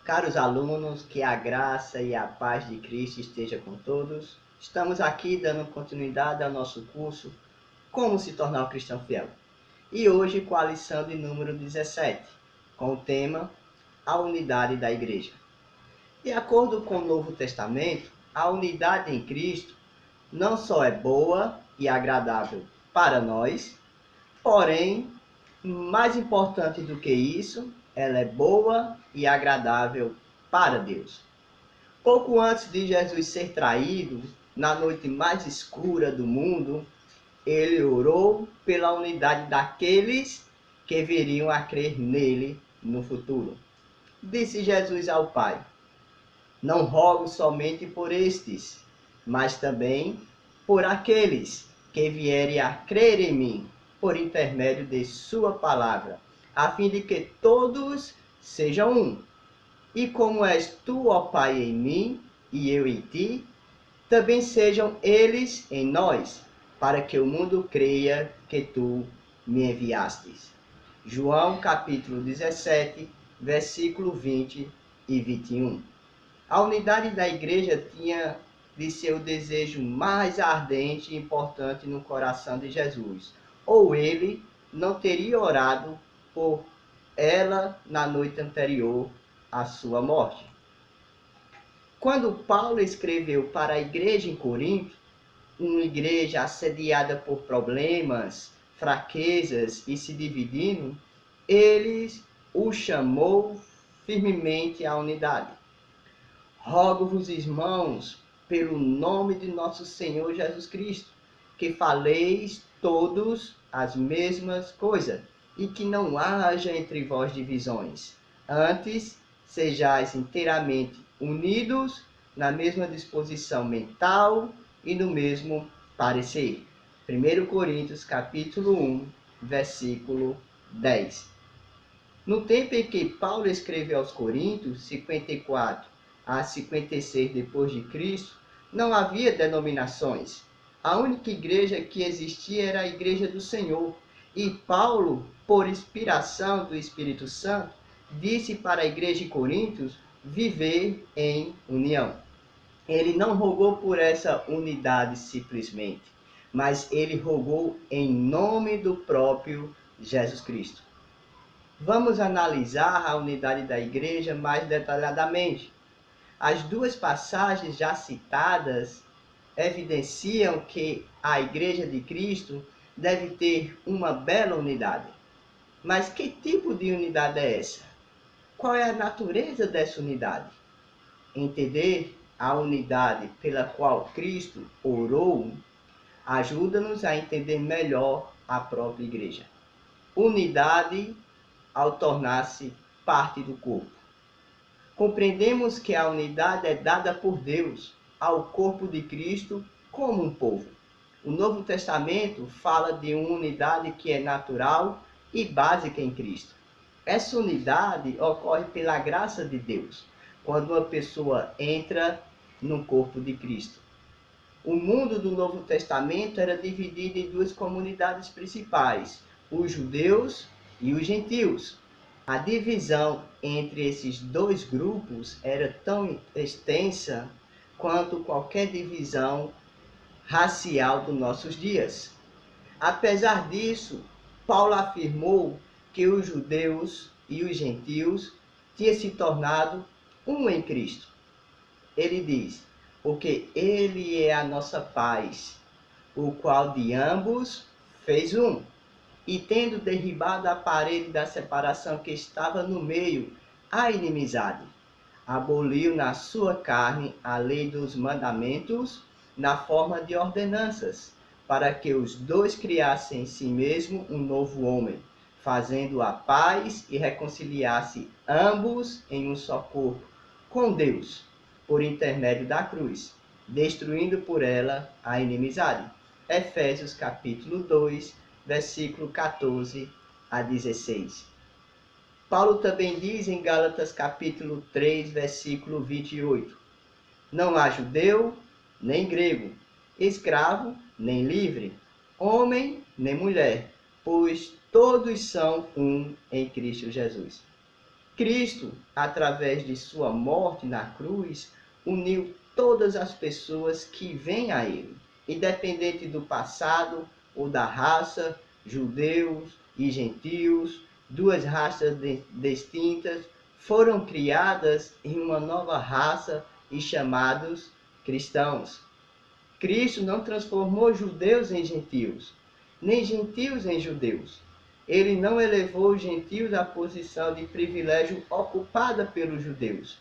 Caros alunos, que a graça e a paz de Cristo esteja com todos. Estamos aqui dando continuidade ao nosso curso Como se tornar um cristão fiel. E hoje com a lição de número 17, com o tema A unidade da igreja. De acordo com o Novo Testamento, a unidade em Cristo não só é boa e agradável para nós, porém, mais importante do que isso, ela é boa e agradável para Deus. Pouco antes de Jesus ser traído, na noite mais escura do mundo, ele orou pela unidade daqueles que viriam a crer nele no futuro. Disse Jesus ao Pai: Não rogo somente por estes, mas também por aqueles que vierem a crer em mim, por intermédio de sua palavra, a fim de que todos sejam um. E como és tu, ó Pai, em mim, e eu em ti, também sejam eles em nós, para que o mundo creia que tu me enviastes. João capítulo 17, versículo 20 e 21. A unidade da igreja tinha de ser o desejo mais ardente e importante no coração de Jesus, ou ele não teria orado por ela na noite anterior à sua morte. Quando Paulo escreveu para a igreja em Corinto, uma igreja assediada por problemas, fraquezas e se dividindo, ele o chamou firmemente à unidade. Rogo-vos, irmãos, pelo nome de nosso Senhor Jesus Cristo, que faleis todos as mesmas coisas, e que não haja entre vós divisões. Antes, sejais inteiramente unidos na mesma disposição mental e no mesmo parecer. 1 Coríntios capítulo 1, versículo 10. No tempo em que Paulo escreveu aos Coríntios, 54 a 56 depois de Cristo, não havia denominações. A única igreja que existia era a igreja do Senhor. E Paulo, por inspiração do Espírito Santo, disse para a igreja de Coríntios viver em união. Ele não rogou por essa unidade simplesmente, mas ele rogou em nome do próprio Jesus Cristo. Vamos analisar a unidade da igreja mais detalhadamente. As duas passagens já citadas evidenciam que a igreja de Cristo deve ter uma bela unidade. Mas que tipo de unidade é essa? Qual é a natureza dessa unidade? Entender a unidade pela qual Cristo orou ajuda-nos a entender melhor a própria igreja. Unidade ao tornar-se parte do corpo. Compreendemos que a unidade é dada por Deus ao corpo de Cristo como um povo. O Novo Testamento fala de uma unidade que é natural e básica em Cristo. Essa unidade ocorre pela graça de Deus, quando uma pessoa entra no corpo de Cristo. O mundo do Novo Testamento era dividido em duas comunidades principais, os judeus e os gentios. A divisão entre esses dois grupos era tão extensa quanto qualquer divisão racial dos nossos dias. Apesar disso, Paulo afirmou que os judeus e os gentios tinham se tornado um em Cristo. Ele diz, porque ele é a nossa paz, o qual de ambos fez um. E tendo derribado a parede da separação que estava no meio, a inimizade, aboliu na sua carne a lei dos mandamentos na forma de ordenanças, para que os dois criassem em si mesmo um novo homem, fazendo a paz e reconciliasse ambos em um só corpo, com Deus, por intermédio da cruz, destruindo por ela a inimizade. Efésios capítulo 2, versículo 14 a 16. Paulo também diz em Gálatas capítulo 3, versículo 28. Não há judeu, nem grego, escravo, nem livre, homem, nem mulher, pois todos são um em Cristo Jesus. Cristo, através de sua morte na cruz, uniu todas as pessoas que vêm a Ele, independente do passado ou da raça, judeus e gentios, duas raças distintas, foram criadas em uma nova raça e chamados cristãos. Cristo não transformou judeus em gentios, nem gentios em judeus. Ele não elevou os gentios à posição de privilégio ocupada pelos judeus,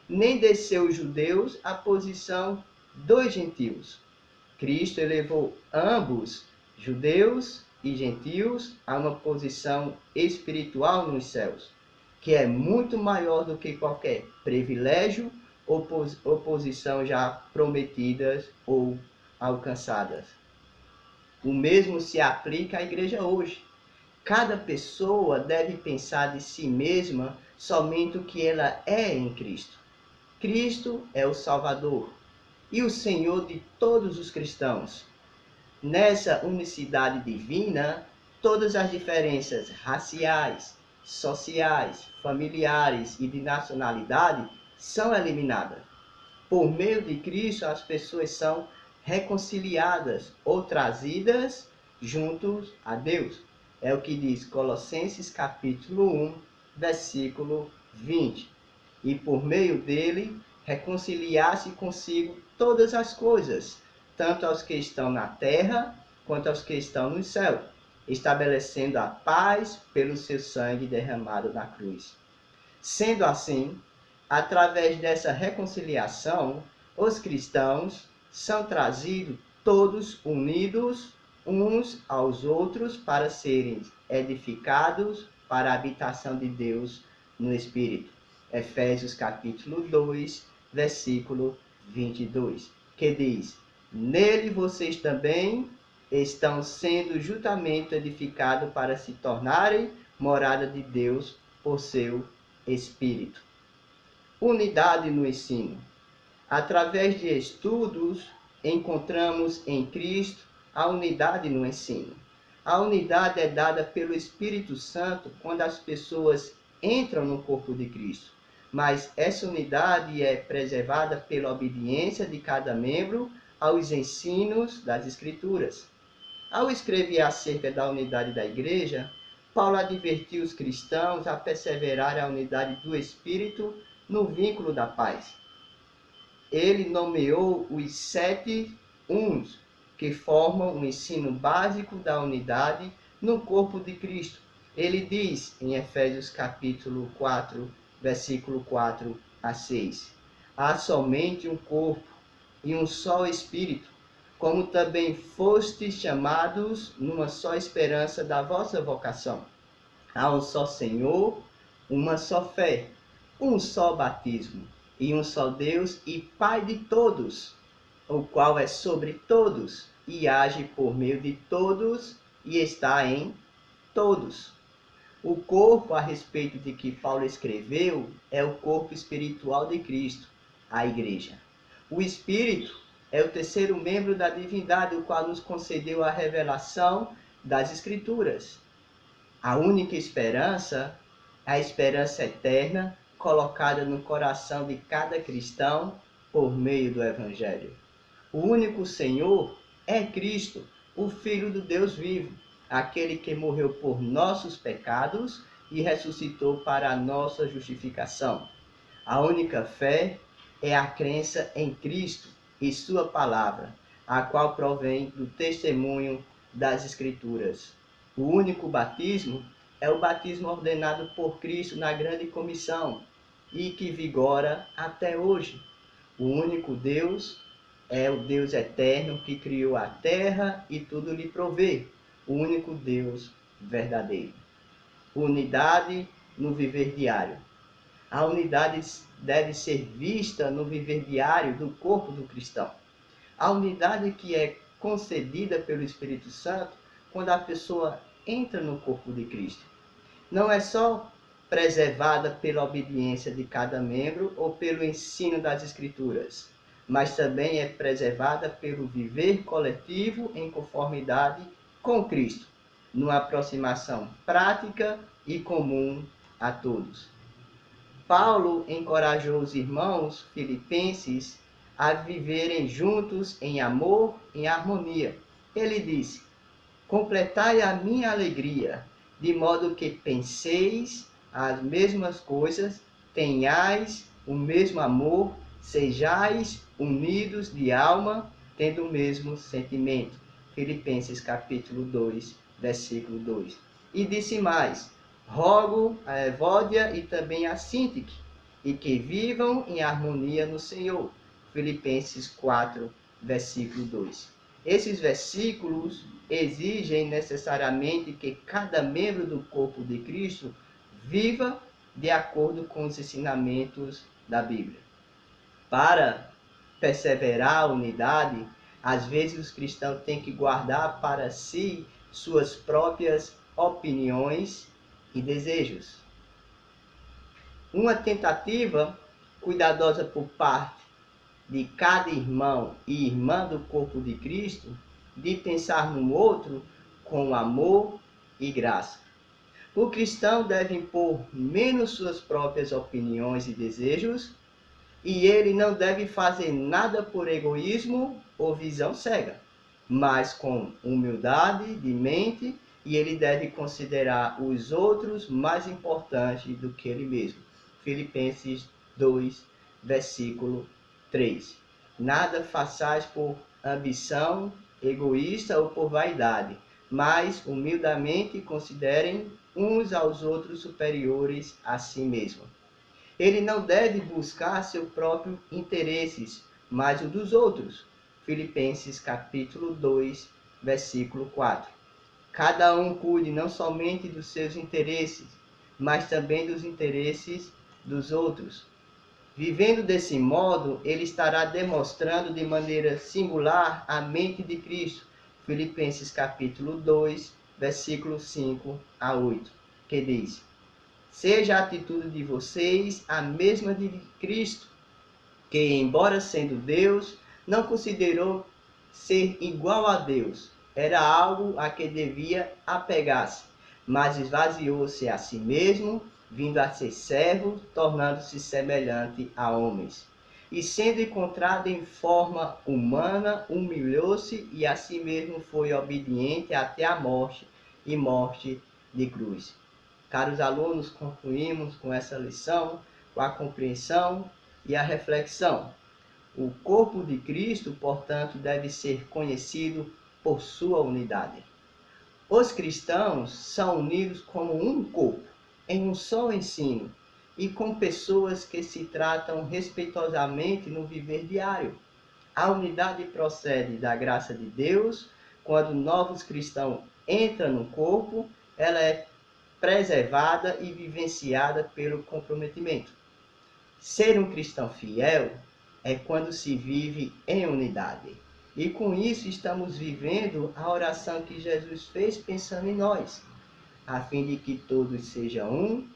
nem desceu os judeus à posição dos gentios. Cristo elevou ambos, judeus e gentios, a uma posição espiritual nos céus, que é muito maior do que qualquer privilégio ou posição já prometidas ou alcançadas. O mesmo se aplica à igreja hoje. Cada pessoa deve pensar de si mesma somente o que ela é em Cristo. Cristo é o Salvador e o Senhor de todos os cristãos. Nessa unicidade divina, todas as diferenças raciais, sociais, familiares e de nacionalidade são eliminadas. Por meio de Cristo, as pessoas são reconciliadas ou trazidas juntos a Deus. É o que diz Colossenses capítulo 1, versículo 20. E por meio dele, reconciliar-se consigo todas as coisas, tanto aos que estão na terra, quanto aos que estão no céu, estabelecendo a paz pelo seu sangue derramado na cruz. Sendo assim, através dessa reconciliação, os cristãos são trazidos todos unidos uns aos outros para serem edificados para a habitação de Deus no Espírito. Efésios capítulo 2, versículo 22, que diz: nele vocês também estão sendo juntamente edificados para se tornarem morada de Deus por seu Espírito. Unidade no ensino. Através de estudos, encontramos em Cristo a unidade no ensino. A unidade é dada pelo Espírito Santo quando as pessoas entram no corpo de Cristo. Mas essa unidade é preservada pela obediência de cada membro aos ensinos das Escrituras. Ao escrever acerca da unidade da igreja, Paulo advertiu os cristãos a perseverar a unidade do Espírito no vínculo da paz. Ele nomeou os 7 uns, que formam o ensino básico da unidade no corpo de Cristo. Ele diz em Efésios capítulo 4, versículo 4 a 6, há somente um corpo e um só Espírito, como também fostes chamados numa só esperança da vossa vocação. Há um só Senhor, uma só fé, um só batismo, e um só Deus e Pai de todos, o qual é sobre todos, e age por meio de todos, e está em todos. O corpo a respeito de que Paulo escreveu é o corpo espiritual de Cristo, a igreja. O Espírito é o terceiro membro da divindade, o qual nos concedeu a revelação das Escrituras. A única esperança, a esperança eterna, colocada no coração de cada cristão por meio do Evangelho. O único Senhor é Cristo, o Filho do Deus vivo, aquele que morreu por nossos pecados e ressuscitou para a nossa justificação. A única fé é a crença em Cristo e sua palavra, a qual provém do testemunho das Escrituras. O único batismo é o batismo ordenado por Cristo na grande comissão e que vigora até hoje. O único Deus é o Deus eterno que criou a terra e tudo lhe provê. O único Deus verdadeiro. Unidade no viver diário. A unidade deve ser vista no viver diário do corpo do cristão. A unidade que é concedida pelo Espírito Santo quando a pessoa entra no corpo de Cristo. Não é só preservada pela obediência de cada membro ou pelo ensino das Escrituras, mas também é preservada pelo viver coletivo em conformidade com Cristo, numa aproximação prática e comum a todos. Paulo encorajou os irmãos filipenses a viverem juntos em amor, em harmonia. Ele disse: completai a minha alegria, de modo que penseis as mesmas coisas, tenhais o mesmo amor, sejais unidos de alma, tendo o mesmo sentimento. Filipenses capítulo 2, versículo 2. E disse mais: rogo a Evódia e também a Síntique, e que vivam em harmonia no Senhor. Filipenses 4, versículo 2. Esses versículos exigem necessariamente que cada membro do corpo de Cristo viva de acordo com os ensinamentos da Bíblia. Para perseverar a unidade, às vezes os cristãos têm que guardar para si suas próprias opiniões e desejos. Uma tentativa cuidadosa por parte de cada irmão e irmã do corpo de Cristo de pensar no outro com amor e graça. O cristão deve impor menos suas próprias opiniões e desejos, e ele não deve fazer nada por egoísmo ou visão cega, mas com humildade de mente, e ele deve considerar os outros mais importantes do que ele mesmo. Filipenses 2, versículo 3. Nada façais por ambição egoísta ou por vaidade, mas humildemente considerem uns aos outros superiores a si mesmo. Ele não deve buscar seus próprios interesses, mas o dos outros. Filipenses capítulo 2, versículo 4. Cada um cuide não somente dos seus interesses, mas também dos interesses dos outros. Vivendo desse modo, ele estará demonstrando de maneira singular a mente de Cristo. Filipenses capítulo 2, versículo 5 a 8, que diz: seja a atitude de vocês a mesma de Cristo, que, embora sendo Deus, não considerou ser igual a Deus. Era algo a que devia apegar-se, mas esvaziou-se a si mesmo, vindo a ser servo, tornando-se semelhante a homens. E sendo encontrado em forma humana, humilhou-se e a si mesmo foi obediente até a morte, e morte de cruz. Caros alunos, concluímos com essa lição, com a compreensão e a reflexão. O corpo de Cristo, portanto, deve ser conhecido por sua unidade. Os cristãos são unidos como um corpo, em um só ensino, e com pessoas que se tratam respeitosamente no viver diário. A unidade procede da graça de Deus. Quando novos cristãos entram no corpo, ela é preservada e vivenciada pelo comprometimento. Ser um cristão fiel é quando se vive em unidade. E com isso estamos vivendo a oração que Jesus fez pensando em nós, a fim de que todos sejam um,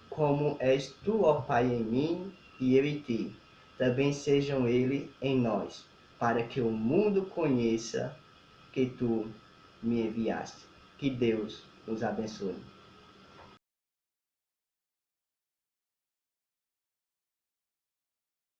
como és tu, ó Pai, em mim e eu em ti. Também sejam eles em nós, para que o mundo conheça que tu me enviaste. Que Deus nos abençoe.